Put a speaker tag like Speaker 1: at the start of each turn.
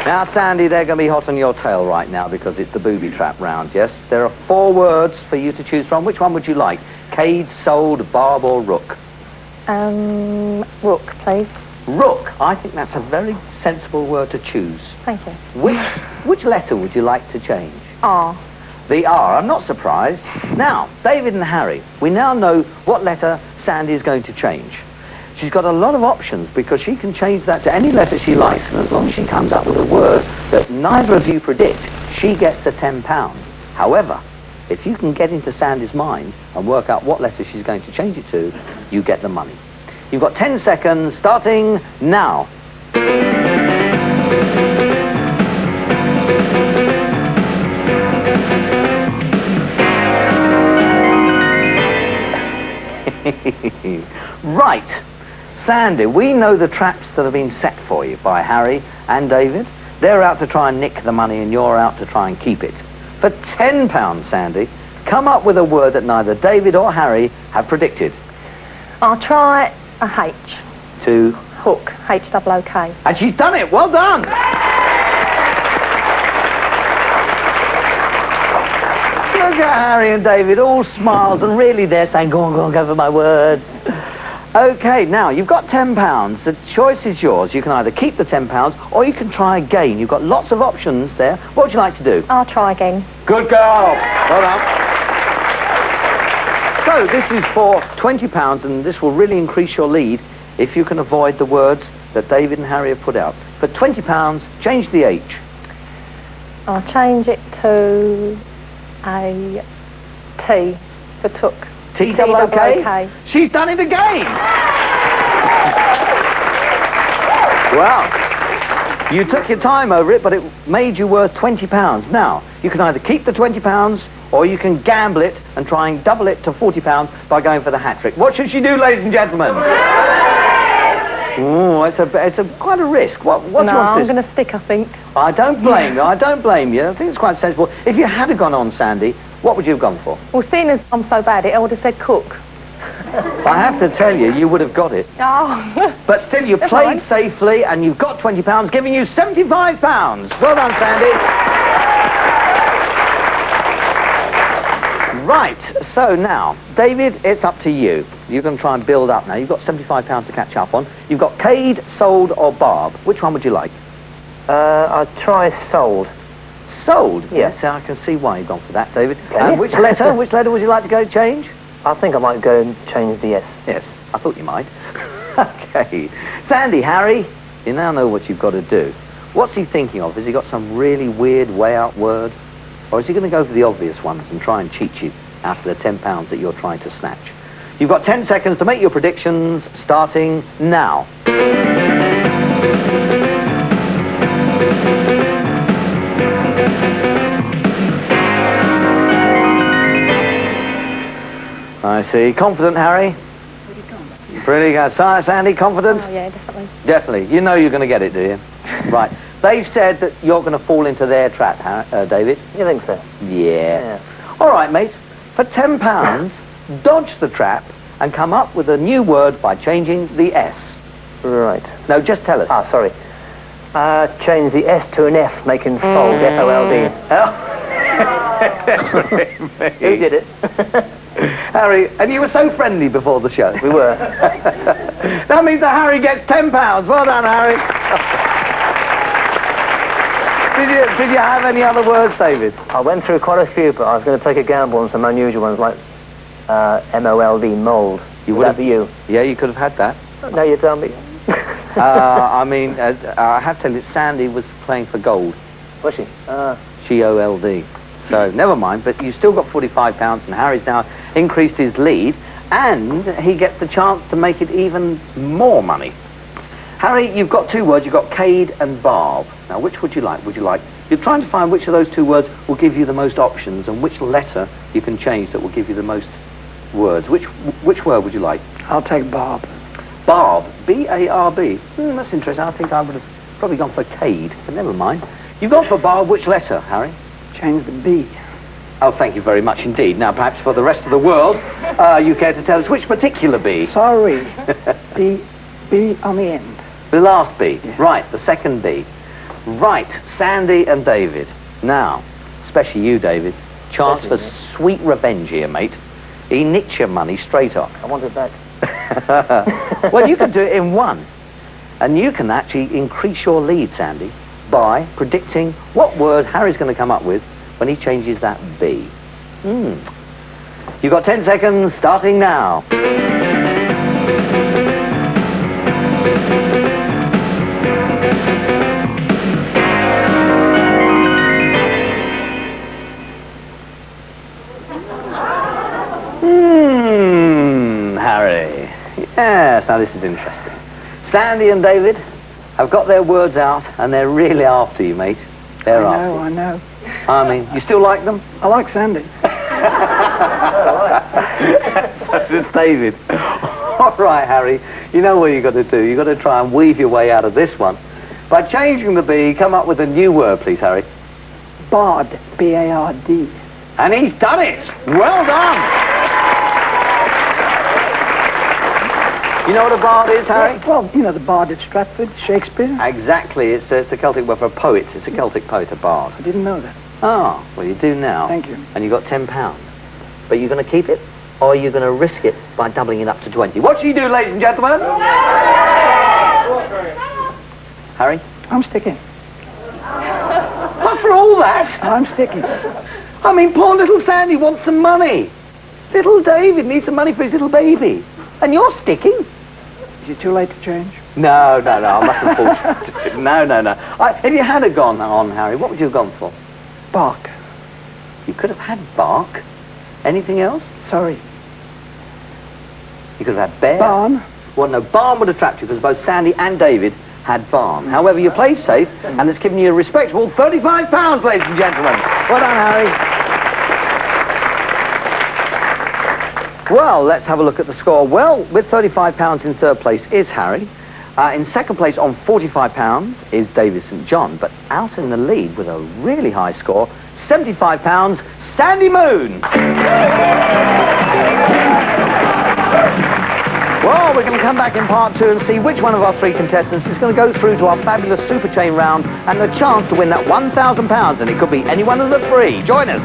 Speaker 1: Now, Sandy, they're going to be hot on your tail right now because it's the booby trap round, yes? There are 4 words for you to choose from. Which one would you like? Cade, sold, barb or rook?
Speaker 2: Rook, please.
Speaker 1: Rook. I think that's a very sensible word to choose.
Speaker 2: Thank you.
Speaker 1: Which letter would you like to change?
Speaker 2: R.
Speaker 1: The R. I'm not surprised. Now, David and Harry, we now know what letter Sandy is going to change. She's got a lot of options because she can change that to any letter she likes, and as long as she comes up with a word that neither of you predict, she gets the £10. However, if you can get into Sandy's mind and work out what letter she's going to change it to, you get the money. You've got 10 seconds, starting now. Right. Sandy, we know the traps that have been set for you by Harry and David. They're out to try and nick the money and you're out to try and keep it. For £10, Sandy, come up with a word that neither David or Harry have predicted.
Speaker 2: I'll try a H.
Speaker 1: To?
Speaker 2: Hook. H-O-O-K.
Speaker 1: And she's done it. Well done. Look at Harry and David, all smiles, and really they're saying, go on, go for my word. Okay, now, you've got £10. The choice is yours. You can either keep the £10 or you can try again. You've got lots of options there. What would you like to do?
Speaker 2: I'll try again.
Speaker 1: Good girl. Well done. So, this is for £20, and this will really increase your lead if you can avoid the words that David and Harry have put out. For £20, change the H.
Speaker 2: I'll change it to a T for took.
Speaker 1: T-O-O-K? She's done it again! Well, you took your time over it, but it made you worth £20. Now, you can either keep the £20 or you can gamble it and try and double it to £40 by going for the hat-trick. What should she do, ladies and gentlemen? Oh, it's quite a risk. What do you want to do?
Speaker 2: I'm going to stick, I think.
Speaker 1: I don't blame you. I don't blame you. I think it's quite sensible. If you had gone on, Sandy, what would you have gone for?
Speaker 2: Well, seeing as I'm so bad at it, I would have said cook.
Speaker 1: I have to tell you, you would have got it.
Speaker 2: Oh.
Speaker 1: But still, you played safely, and you've got £20, giving you £75. Well done, Sandy. Right, so now, David, it's up to you. You can try and build up now. You've got £75 to catch up on. You've got Cade, sold, or barb. Which one would you like?
Speaker 3: I'll try sold.
Speaker 1: Sold?
Speaker 3: Yes,
Speaker 1: I can see why you've gone for that, David. And which letter would you like to go change?
Speaker 3: I think I might go and change the S.
Speaker 1: Yes, I thought you might. Okay. Sandy, Harry, you now know what you've got to do. What's he thinking of? Has he got some really weird way out word? Or is he going to go for the obvious ones and try and cheat you out of the £10 that you're trying to snatch? You've got 10 seconds to make your predictions, starting now. I see. Confident, Harry?
Speaker 2: Pretty confident.
Speaker 1: Pretty good. Sandy, confident?
Speaker 2: Oh, yeah, definitely.
Speaker 1: Definitely. You know you're going to get it, do you? Right. They've said that you're going to fall into their trap, David.
Speaker 3: You think so?
Speaker 1: Yeah. All right, mate. For £10, dodge the trap and come up with a new word by changing the S.
Speaker 3: Right.
Speaker 1: No, just tell us.
Speaker 3: Ah, sorry. Change the S to an F, making fold, F-O-L-D.
Speaker 1: Oh.
Speaker 3: Who did it?
Speaker 1: Harry, and you were so friendly before the show.
Speaker 3: We were.
Speaker 1: That means that Harry gets £10. Well done, Harry. Did you have any other words, David?
Speaker 3: I went through quite a few, but I was going to take a gamble on some unusual ones like M-O-L-D, mould. Would that be you?
Speaker 1: Yeah, you could have had that.
Speaker 3: No, you tell me.
Speaker 1: I mean, I have to tell you, Sandy was playing for gold.
Speaker 3: Was she?
Speaker 1: G-O-L-D. So, never mind, but you've still got £45, and Harry's now increased his lead, and he gets the chance to make it even more money. Harry, you've got 2 words. You've got Cade and barb. Now, which would you like? You're trying to find which of those 2 words will give you the most options, and which letter you can change that will give you the most words. Which word would you like?
Speaker 4: I'll take barb.
Speaker 1: Barb. B-A-R-B. That's interesting. I think I would have probably gone for Cade, but never mind. You've gone for barb. Which letter, Harry?
Speaker 4: Change the B.
Speaker 1: Oh, thank you very much indeed. Now, perhaps for the rest of the world, you care to tell us which particular B?
Speaker 4: Sorry. B on the end.
Speaker 1: The last B.
Speaker 4: Yeah.
Speaker 1: Right, the second B. Right, Sandy and David. Now, especially you, David, chance for sweet revenge here, mate. He nicked your money straight off.
Speaker 3: I want it back.
Speaker 1: Well, you can do it in one. And you can actually increase your lead, Sandy, by predicting what word Harry's going to come up with when he changes that B. You've got 10 seconds, starting now. Harry. Yes, now this is interesting. Sandy and David have got their words out, and they're really after you, mate. They're after you.
Speaker 4: I know.
Speaker 1: I mean, you still like them?
Speaker 4: I like Sandy.
Speaker 1: So does David. All right, Harry, you know what you've got to do. You've got to try and weave your way out of this one. By changing the B, come up with a new word, please, Harry.
Speaker 4: Bard. B-A-R-D.
Speaker 1: And he's done it! Well done! You know what a bard is, Harry?
Speaker 4: Well, you know the Bard at Stratford, Shakespeare.
Speaker 1: Exactly. It's a Celtic word for a poet. It's a Celtic poet, a bard.
Speaker 4: I didn't know that.
Speaker 1: Oh, well, you do now.
Speaker 4: Thank you.
Speaker 1: And you got £10. But you're going to keep it, or are you going to risk it by doubling it up to 20? What should you do, ladies and gentlemen? Harry?
Speaker 4: I'm sticking.
Speaker 1: After all that?
Speaker 4: I'm sticking.
Speaker 1: I mean, poor little Sandy wants some money. Little David needs some money for his little baby. And you're sticking?
Speaker 4: Is it too late to change?
Speaker 1: No, I mustn't force you. No. If you had have gone on, Harry, what would you have gone for?
Speaker 4: Bark.
Speaker 1: You could have had bark. Anything else?
Speaker 4: Sorry.
Speaker 1: You could have had bear.
Speaker 4: Barn.
Speaker 1: Well, no, barn would attract you because both Sandy and David had barn. However, you played safe, and it's given you a respectable £35, ladies and gentlemen. Well done, Harry. Well, let's have a look at the score. Well, with £35 in third place is Harry. In second place on £45 is David St John. But out in the lead with a really high score, £75, Sandy Moon. Well, we're going to come back in part two and see which one of our three contestants is going to go through to our fabulous Super Chain round and the chance to win that £1,000. And it could be any one of the three. Join us.